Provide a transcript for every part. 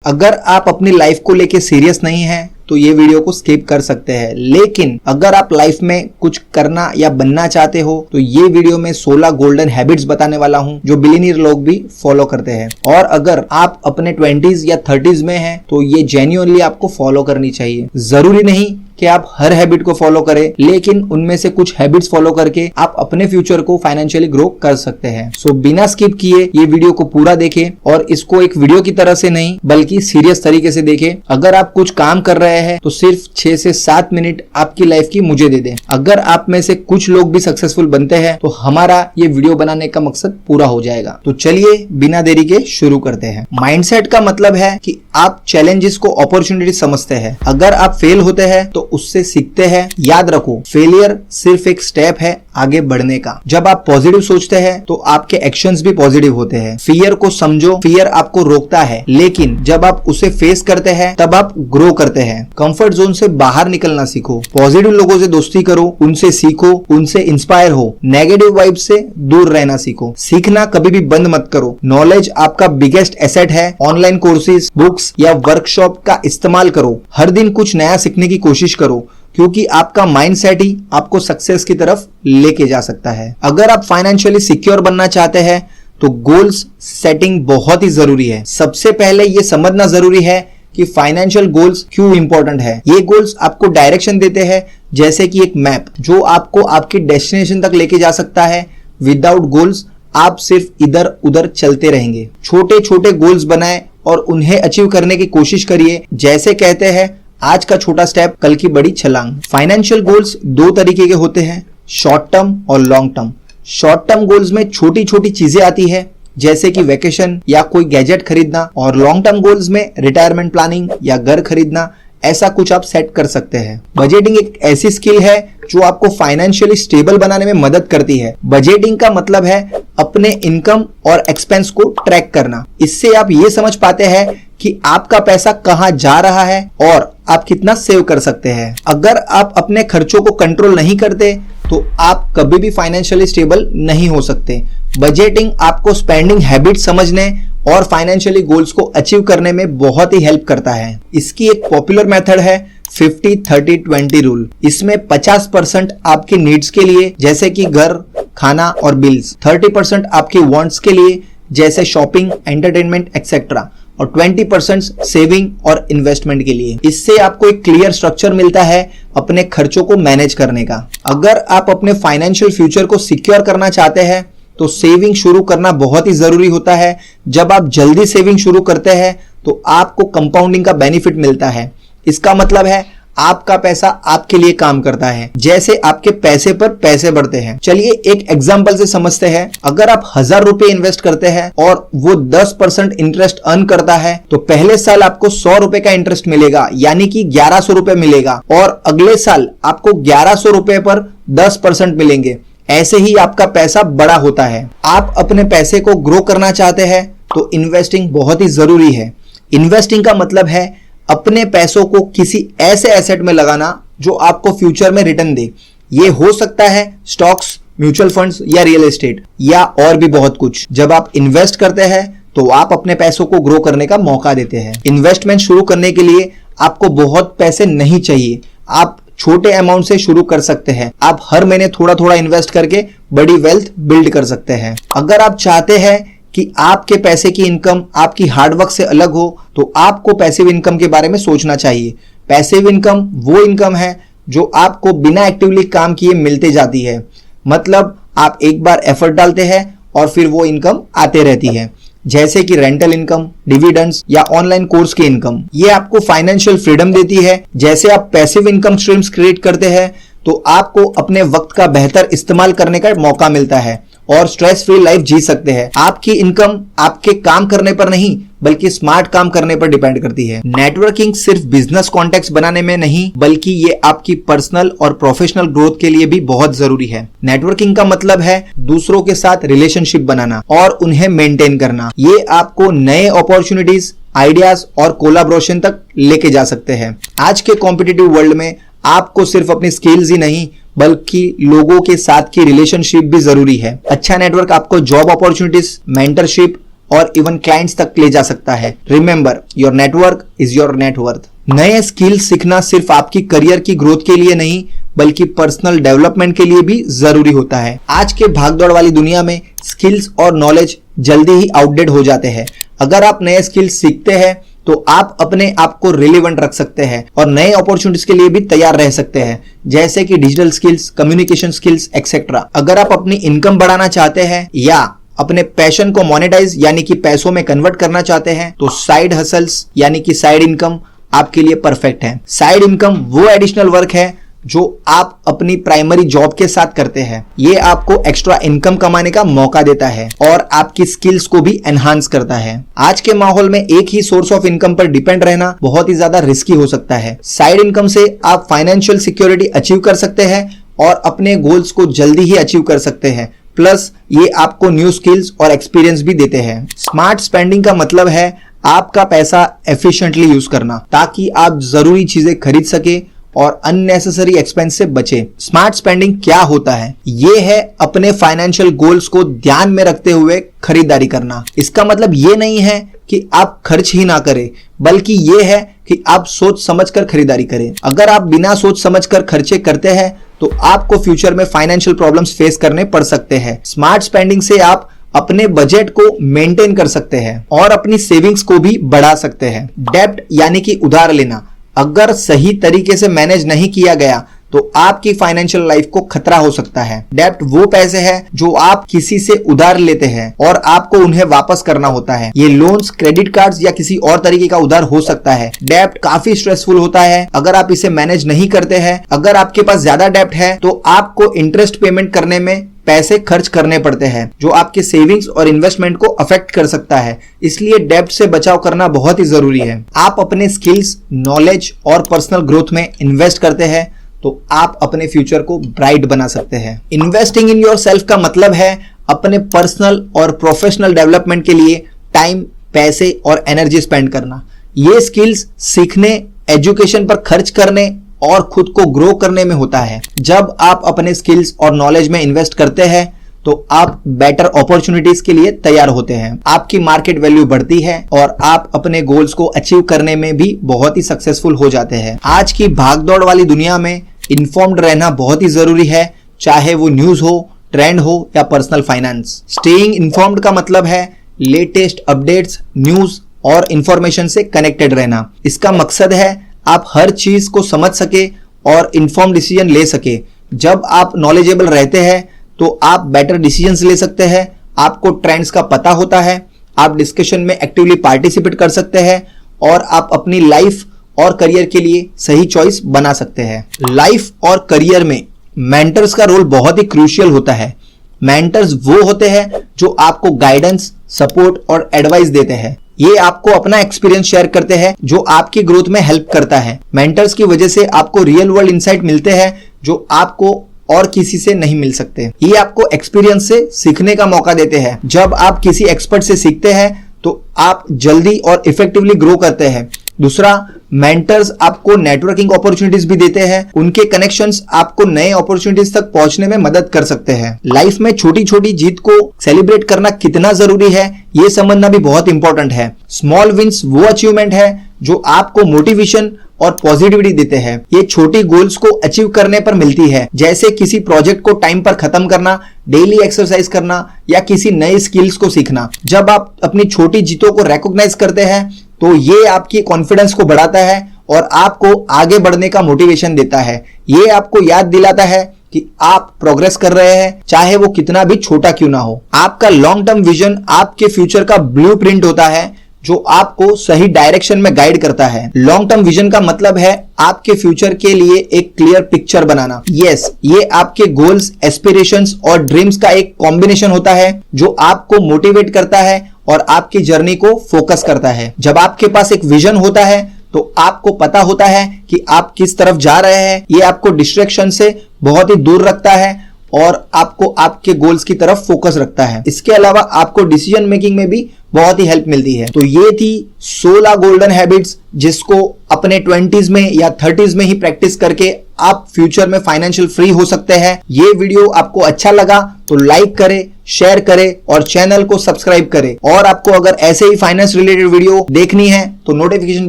अगर आप अपनी लाइफ को लेके सीरियस नहीं है तो ये वीडियो को स्किप कर सकते हैं, लेकिन अगर आप लाइफ में कुछ करना या बनना चाहते हो तो ये वीडियो में 16 गोल्डन हैबिट्स बताने वाला हूं जो बिलियनियर लोग भी फॉलो करते हैं। और अगर आप अपने 20s या 30s में हैं तो ये जेन्युइनली आपको फॉलो करनी चाहिए। जरूरी नहीं कि आप हर हैबिट को फॉलो करें, लेकिन उनमें से कुछ हैबिट्स फॉलो करके आप अपने फ्यूचर को फाइनेंशियली ग्रो कर सकते हैं। सो बिना स्किप किए ये वीडियो को पूरा देखें और इसको एक वीडियो की तरह से नहीं बल्कि सीरियस तरीके से देखें। अगर आप कुछ काम कर रहे हैं तो सिर्फ 6 से 7 मिनट आपकी लाइफ की मुझे दे दें। अगर आप में से कुछ लोग भी सक्सेसफुल बनते हैं तो हमारा ये वीडियो बनाने का मकसद पूरा हो जाएगा। तो चलिए बिना देरी के शुरू करते हैं। माइंडसेट का मतलब है कि आप चैलेंजेस को अपॉर्चुनिटी समझते हैं। अगर आप फेल होते हैं तो उससे सीखते हैं। याद रखो, फेलियर सिर्फ एक स्टेप है आगे बढ़ने का। जब आप पॉजिटिव सोचते हैं तो आपके एक्शंस भी पॉजिटिव होते हैं। फियर को समझो, फियर आपको रोकता है, लेकिन जब आप उसे फेस करते हैं तब आप ग्रो करते हैं। कंफर्ट जोन से बाहर निकलना सीखो। पॉजिटिव लोगों से दोस्ती करो, उनसे सीखो, उनसे इंस्पायर हो। नेगेटिव वाइब से दूर रहना सीखो। सीखना कभी भी बंद मत करो। नॉलेज आपका बिगेस्ट एसेट है। ऑनलाइन कोर्सेज, बुक्स या वर्कशॉप का इस्तेमाल करो। हर दिन कुछ नया सीखने की कोशिश करो, क्योंकि आपका माइंडसेट ही आपको सक्सेस की तरफ लेके जा सकता है। अगर आप फाइनेंशियली सिक्योर बनना चाहते हैं तो गोल्स सेटिंग बहुत ही जरूरी है। सबसे पहले ये समझना जरूरी है कि फाइनेंशियल गोल्स क्यों इंपॉर्टेंट है। ये गोल्स आपको डायरेक्शन देते हैं, जैसे कि एक मैप जो आपको आपकी डेस्टिनेशन तक लेके जा सकता है। विदाउट गोल्स आप सिर्फ इधर उधर चलते रहेंगे। छोटे छोटे गोल्स बनाएं और उन्हें अचीव करने की कोशिश करिए। जैसे कहते हैं, आज का छोटा स्टेप कल की बड़ी छलांग। फाइनेंशियल गोल्स 2 तरीके के होते हैं, शॉर्ट टर्म और long term. Short term goals में छोटी छोटी चीजें आती है, जैसे कि वेकेशन या कोई गैजेट खरीदना, और लॉन्ग टर्म गोल्स में रिटायरमेंट प्लानिंग या घर खरीदना, ऐसा कुछ आप सेट कर सकते हैं। बजटिंग एक ऐसी स्किल है जो आपको फाइनेंशियली स्टेबल बनाने में मदद करती है। बजटिंग का मतलब है अपने इनकम और एक्सपेंस को ट्रैक करना। इससे आप ये समझ पाते हैं कि आपका पैसा कहां जा रहा है और आप कितना सेव कर सकते हैं। अगर आप अपने खर्चों को कंट्रोल नहीं करते तो आप कभी भी फाइनेंशियली स्टेबल नहीं हो सकते। बजटिंग आपको स्पेंडिंग हैबिट समझने और फाइनेंशियली गोल्स को अचीव करने में बहुत ही हेल्प करता है। इसकी एक पॉपुलर मेथड है 50-30-20 रूल। इसमें 50% आपकी नीड्स के लिए, जैसे कि घर, खाना और बिल्स, 30% आपकी वांट्स के लिए, जैसे शॉपिंग, एंटरटेनमेंट एक्सेट्रा, और 20% सेविंग और इन्वेस्टमेंट के लिए। इससे आपको एक क्लियर स्ट्रक्चर मिलता है अपने खर्चों को मैनेज करने का। अगर आप अपने फाइनेंशियल फ्यूचर को सिक्योर करना चाहते हैं तो सेविंग शुरू करना बहुत ही जरूरी होता है। जब आप जल्दी सेविंग शुरू करते हैं तो आपको कंपाउंडिंग का बेनिफिट मिलता है। इसका मतलब है आपका पैसा आपके लिए काम करता है, जैसे आपके पैसे पर पैसे बढ़ते हैं। चलिए एक एग्जांपल से समझते हैं। अगर आप 1000 रुपए इन्वेस्ट करते हैं और वो 10% इंटरेस्ट अर्न करता है तो पहले साल आपको 100 रुपए का इंटरेस्ट मिलेगा, यानी कि 1100 रुपए मिलेगा, और अगले साल आपको 1100 रुपए पर 10% मिलेंगे। ऐसे ही आपका पैसा बड़ा होता है। आप अपने पैसे को ग्रो करना चाहते हैं तो इन्वेस्टिंग बहुत ही जरूरी है। इन्वेस्टिंग का मतलब है अपने पैसों को किसी ऐसे एसेट में लगाना जो आपको फ्यूचर में रिटर्न दे। ये हो सकता है स्टॉक्स, म्यूचुअल फंड्स या रियल एस्टेट, या और भी बहुत कुछ। जब आप इन्वेस्ट करते हैं तो आप अपने पैसों को ग्रो करने का मौका देते हैं। इन्वेस्टमेंट शुरू करने के लिए आपको बहुत पैसे नहीं चाहिए। आप छोटे अमाउंट से शुरू कर सकते हैं। आप हर महीने थोड़ा थोड़ा इन्वेस्ट करके बड़ी वेल्थ बिल्ड कर सकते हैं। अगर आप चाहते हैं कि आपके पैसे की इनकम आपकी हार्डवर्क से अलग हो तो आपको पैसिव इनकम के बारे में सोचना चाहिए। पैसिव इनकम वो इनकम है जो आपको बिना एक्टिवली काम किए मिलते जाती है। मतलब आप एक बार एफर्ट डालते हैं और फिर वो इनकम आते रहती है, जैसे कि रेंटल इनकम, डिविडेंड्स या ऑनलाइन कोर्स की इनकम। ये आपको फाइनेंशियल फ्रीडम देती है। जैसे आप पैसिव इनकम स्ट्रीम्स क्रिएट करते हैं तो आपको अपने वक्त का बेहतर इस्तेमाल करने का मौका मिलता है और स्ट्रेस फ्री लाइफ जी सकते हैं। आपकी इनकम आपके काम करने पर नहीं बल्कि स्मार्ट काम करने पर डिपेंड करती है। नेटवर्किंग सिर्फ बिजनेस कॉन्टेक्ट बनाने में नहीं बल्कि ये आपकी पर्सनल और प्रोफेशनल ग्रोथ के लिए भी बहुत जरूरी है। नेटवर्किंग का मतलब है दूसरों के साथ रिलेशनशिप बनाना और उन्हें मेंटेन करना। ये आपको नए अपॉर्चुनिटीज, आइडियाज और कोलैबोरेशन तक लेके जा सकते हैं। आज के कॉम्पिटिटिव वर्ल्ड में आपको सिर्फ अपनी स्किल्स ही नहीं बल्कि लोगों के साथ की रिलेशनशिप भी जरूरी है। अच्छा नेटवर्क आपको जॉब अपॉर्चुनिटीज, मेंटरशिप और इवन क्लाइंट्स तक ले जा सकता है। Remember, your network is your net worth. नए स्किल सीखना सिर्फ आपकी करियर की ग्रोथ के लिए नहीं बल्कि पर्सनल डेवलपमेंट के लिए भी जरूरी होता है। आज के भागदौड़ वाली दुनिया में स्किल्स और नॉलेज जल्दी ही आउटडेट हो जाते हैं। अगर आप नए स्किल्स सीखते हैं तो आप अपने आप को रिलेवेंट रख सकते हैं और नए अपॉर्चुनिटीज के लिए भी तैयार रह सकते हैं, जैसे कि digital skills, communication skills etcetera. अगर आप अपनी इनकम बढ़ाना चाहते हैं या अपने पैशन को मोनेटाइज यानी कि पैसों में कन्वर्ट करना चाहते हैं तो साइड हसल्स यानी कि साइड इनकम आपके लिए परफेक्ट है। साइड इनकम वो एडिशनल वर्क है जो आप अपनी प्राइमरी जॉब के साथ करते हैं। ये आपको एक्स्ट्रा इनकम कमाने का मौका देता है और आपकी स्किल्स को भी एनहांस करता है। आज के माहौल में एक ही सोर्स ऑफ इनकम पर डिपेंड रहना बहुत ही ज्यादा रिस्की हो सकता है। साइड इनकम से आप फाइनेंशियल सिक्योरिटी अचीव कर सकते हैं और अपने गोल्स को जल्दी ही अचीव कर सकते हैं। प्लस ये आपको न्यू स्किल्स और एक्सपीरियंस भी देते हैं। स्मार्ट स्पेंडिंग का मतलब है आपका पैसा एफिशिएंटली यूज करना ताकि आप जरूरी चीजें खरीद सके और अननेसेसरी एक्सपेंस से बचे। स्मार्ट स्पेंडिंग क्या होता है? ये है अपने फाइनेंशियल गोल्स को ध्यान में रखते हुए खरीदारी करना। इसका मतलब ये नहीं है कि आप खर्च ही ना करें, बल्कि ये है कि आप सोच समझकर खरीदारी करें। अगर आप बिना सोच समझकर खर्चे करते हैं तो आपको फ्यूचर में फाइनेंशियल प्रॉब्लम्स फेस करने पड़ सकते हैं। स्मार्ट स्पेंडिंग से आप अपने बजट को मेंटेन कर सकते हैं और अपनी सेविंग्स को भी बढ़ा सकते हैं। डेब्ट यानी कि उधार लेना अगर सही तरीके से मैनेज नहीं किया गया तो आपकी फाइनेंशियल लाइफ को खतरा हो सकता है। डेब्ट वो पैसे हैं जो आप किसी से उधार लेते हैं और आपको उन्हें वापस करना होता है। ये लोन्स, क्रेडिट कार्ड्स या किसी और तरीके का उधार हो सकता है। डेब्ट काफी स्ट्रेसफुल होता है अगर आप इसे मैनेज नहीं करते हैं। अगर आपके पास ज्यादा डेब्ट है तो आपको इंटरेस्ट पेमेंट करने में पैसे खर्च करने पड़ते हैं जो आपके सेविंग्स और इन्वेस्टमेंट को अफेक्ट कर सकता है। इसलिए डेब्ट से बचाव करना बहुत ही जरूरी है। आप अपने स्किल्स, नॉलेज और पर्सनल ग्रोथ में इन्वेस्ट करते हैं तो आप अपने फ्यूचर को ब्राइट बना सकते हैं। इन्वेस्टिंग इन योर सेल्फ का मतलब है अपने पर्सनल और प्रोफेशनल डेवलपमेंट के लिए टाइम, पैसे और एनर्जी स्पेंड करना। ये स्किल्स सीखने, एजुकेशन पर खर्च करने और खुद को ग्रो करने में होता है। जब आप अपने स्किल्स और नॉलेज में इन्वेस्ट करते हैं तो आप बेटर अपॉर्चुनिटीज के लिए तैयार होते हैं। आपकी मार्केट वैल्यू बढ़ती है और आप अपने गोल्स को अचीव करने में भी बहुत ही सक्सेसफुल हो जाते हैं। आज की भागदौड़ वाली दुनिया में इन्फॉर्म्ड रहना बहुत ही जरूरी है, चाहे वो न्यूज हो, ट्रेंड हो या पर्सनल फाइनेंस। स्टेइंग इन्फॉर्म्ड का मतलब है लेटेस्ट अपडेट्स, न्यूज और इंफॉर्मेशन से कनेक्टेड रहना। इसका मकसद है आप हर चीज को समझ सके और इन्फॉर्म डिसीजन ले सके। जब आप नॉलेजेबल रहते हैं तो आप बेटर डिसीजंस ले सकते हैं। आपको ट्रेंड्स का पता होता है, आप डिस्कशन में एक्टिवली पार्टिसिपेट कर सकते हैं और आप अपनी लाइफ और करियर के लिए सही चॉइस बना सकते हैं। लाइफ और करियर में मेंटर्स का रोल बहुत ही क्रूशियल होता है। मेंटर्स वो होते हैं जो आपको गाइडेंस, सपोर्ट और एडवाइस देते हैं। ये आपको अपना एक्सपीरियंस शेयर करते हैं जो आपकी ग्रोथ में हेल्प करता है। मेंटर्स की वजह से आपको रियल वर्ल्ड इंसाइट मिलते हैं जो आपको और किसी से नहीं मिल सकते। ये आपको एक्सपीरियंस से सीखने का मौका देते हैं। जब आप किसी एक्सपर्ट से सीखते हैं तो आप जल्दी और इफेक्टिवली ग्रो करते हैं। दूसरा, मेंटर्स आपको नेटवर्किंग अपॉर्चुनिटीज भी देते हैं। उनके कनेक्शंस आपको नए अपॉर्चुनिटीज तक पहुंचने में मदद कर सकते हैं। लाइफ में छोटी छोटी जीत को सेलिब्रेट करना कितना जरूरी है ये समझना भी बहुत इंपॉर्टेंट है। स्मॉल विंस वो अचीवमेंट है जो आपको मोटिवेशन और पॉजिटिविटी देते हैं। ये छोटी गोल्स को अचीव करने पर मिलती है, जैसे किसी प्रोजेक्ट को टाइम पर खत्म करना, डेली एक्सरसाइज करना या किसी नए स्किल्स को सीखना। जब आप अपनी छोटी जीतों को रिकॉग्नाइज करते हैं तो ये आपकी कॉन्फिडेंस को बढ़ाता है और आपको आगे बढ़ने का मोटिवेशन देता है। ये आपको याद दिलाता है कि आप प्रोग्रेस कर रहे हैं, चाहे वो कितना भी छोटा क्यों ना हो। आपका लॉन्ग टर्म विजन आपके फ्यूचर का ब्लूप्रिंट होता है जो आपको सही डायरेक्शन में गाइड करता है। लॉन्ग टर्म विजन का मतलब है आपके फ्यूचर के लिए एक क्लियर पिक्चर बनाना। यस, ये आपके गोल्स, एस्पिरेशंस और ड्रीम्स का एक कॉम्बिनेशन होता है जो आपको मोटिवेट करता है और आपकी जर्नी को फोकस करता है। जब आपके पास एक विजन होता है तो आपको पता होता है कि आप किस तरफ जा रहे हैं। ये आपको डिस्ट्रैक्शन से बहुत ही दूर रखता है और आपको आपके गोल्स की तरफ फोकस रखता है। इसके अलावा आपको डिसीजन मेकिंग में भी बहुत ही हेल्प मिलती है। तो ये थी 16 गोल्डन हैबिट्स जिसको अपने 20s में या 30s में ही प्रैक्टिस करके आप फ्यूचर में फाइनेंशियल फ्री हो सकते हैं। ये वीडियो आपको अच्छा लगा तो लाइक करें, शेयर करें और चैनल को सब्सक्राइब करें। और आपको अगर ऐसे ही फाइनेंस रिलेटेड वीडियो देखनी है तो नोटिफिकेशन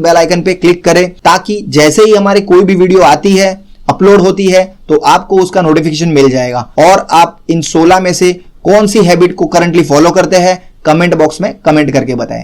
बेल आइकन पे क्लिक करें, ताकि जैसे ही हमारी कोई भी वीडियो आती है, अपलोड होती है, तो आपको उसका नोटिफिकेशन मिल जाएगा। और आप इन 16 में से कौन सी हैबिट को करंटली फॉलो करते हैं, कमेंट बॉक्स में कमेंट करके बताएं।